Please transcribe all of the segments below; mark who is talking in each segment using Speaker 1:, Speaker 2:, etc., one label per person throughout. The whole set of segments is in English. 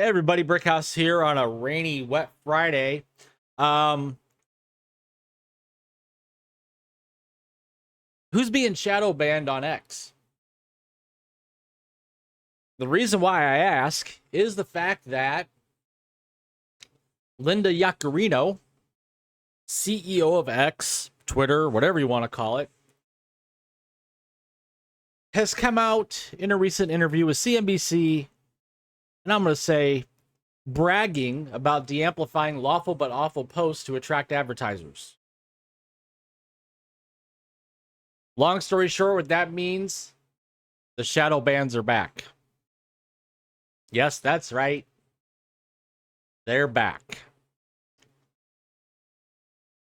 Speaker 1: Everybody, Brickhouse here on a rainy, wet Friday. Who's being shadow banned on X? The reason why I ask is the fact that Linda Yaccarino, CEO of X, Twitter, whatever you want to call it, has come out in a recent interview with CNBC, and I'm going to say bragging about de-amplifying lawful but awful posts to attract advertisers. Long story short, what that means, the shadow bans are back. Yes, that's right. They're back.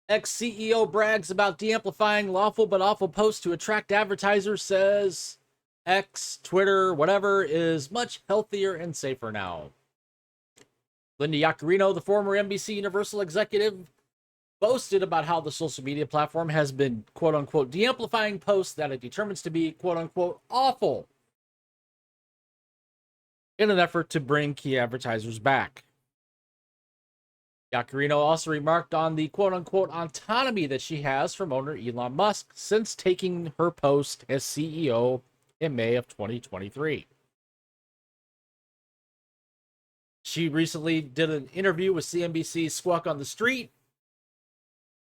Speaker 1: Ex-CEO brags about de-amplifying lawful but awful posts to attract advertisers, says X, Twitter, whatever, is much healthier and safer now. Linda Yaccarino, the former NBC Universal executive, boasted about how the social media platform has been, quote-unquote, de-amplifying posts that it determines to be, quote-unquote, awful in an effort to bring key advertisers back. Yaccarino also remarked on the quote-unquote autonomy that she has from owner Elon Musk since taking her post as CEO in May of 2023. She recently did an interview with CNBC's Squawk on the Street,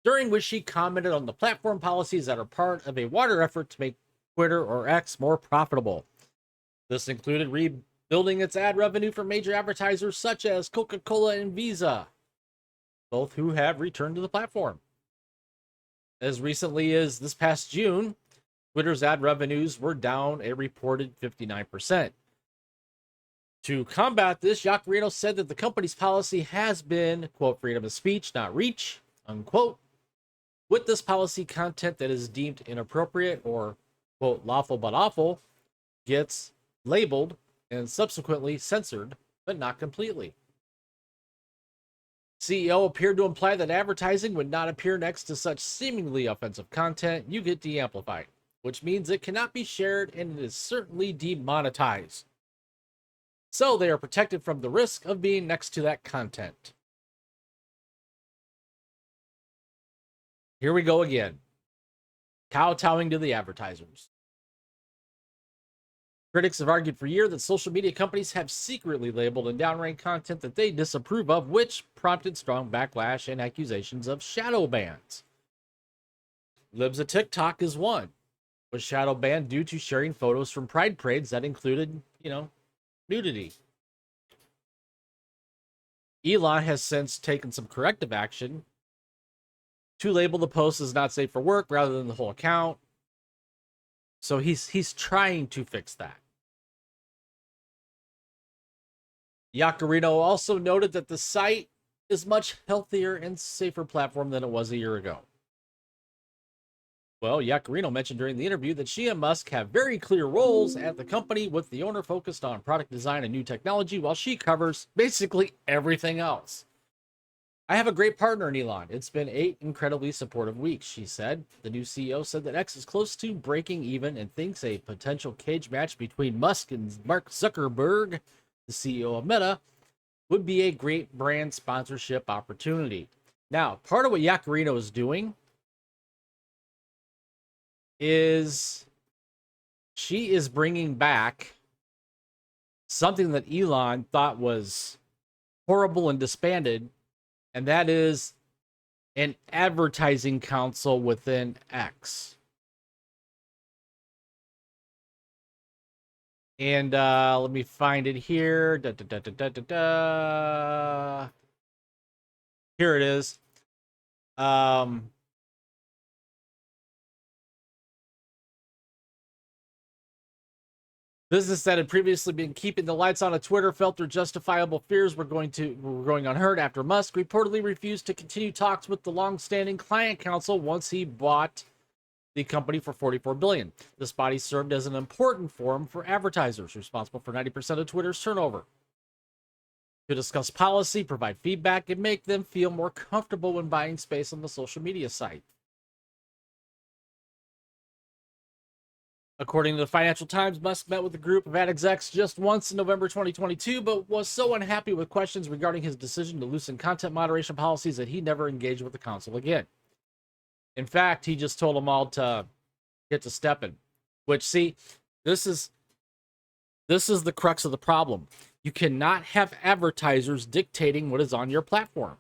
Speaker 1: during which she commented on the platform policies that are part of a wider effort to make Twitter or X more profitable. This included rebuilding its ad revenue for major advertisers such as Coca-Cola and Visa, both who have returned to the platform. As recently as this past June, Twitter's ad revenues were down a reported 59%. To combat this, Yaccarino said that the company's policy has been, quote, freedom of speech, not reach, unquote. With this policy, content that is deemed inappropriate or, quote, lawful but awful gets labeled and subsequently censored, but not completely. CEO appeared to imply that advertising would not appear next to such seemingly offensive content you get de-amplified, which means it cannot be shared and it is certainly demonetized. So they are protected from the risk of being next to that content. Here we go again. Kowtowing to the advertisers. Critics have argued for years that social media companies have secretly labeled and downranked content that they disapprove of, which prompted strong backlash and accusations of shadow bans. Libs of TikTok is one, was shadow banned due to sharing photos from pride parades that included, nudity. Elon has since taken some corrective action to label the post as not safe for work rather than the whole account. So he's trying to fix that. Yaccarino also noted that the site is much healthier and safer platform than it was a year ago. Well, Yaccarino mentioned during the interview that she and Musk have very clear roles at the company, with the owner focused on product design and new technology, while she covers basically everything else. I have a great partner in Elon. It's been 8 incredibly supportive weeks, she said. The new CEO said that X is close to breaking even and thinks a potential cage match between Musk and Mark Zuckerberg, the CEO of Meta, would be a great brand sponsorship opportunity. Now, part of what Yaccarino is doing is she is bringing back something that Elon thought was horrible and disbanded, and that is an advertising council within X. And let me find it here. Here it is. Business that had previously been keeping the lights on at Twitter felt their justifiable fears were going unheard after Musk reportedly refused to continue talks with the long-standing client council once he bought the company for $44 billion. This body served as an important forum for advertisers responsible for 90% of Twitter's turnover, to discuss policy, provide feedback, and make them feel more comfortable when buying space on the social media site. According to the Financial Times, Musk met with a group of ad execs just once in November 2022, but was so unhappy with questions regarding his decision to loosen content moderation policies that he never engaged with the council again. In fact, he just told them all to get to stepping. Which, see, this is the crux of the problem. You cannot have advertisers dictating what is on your platform.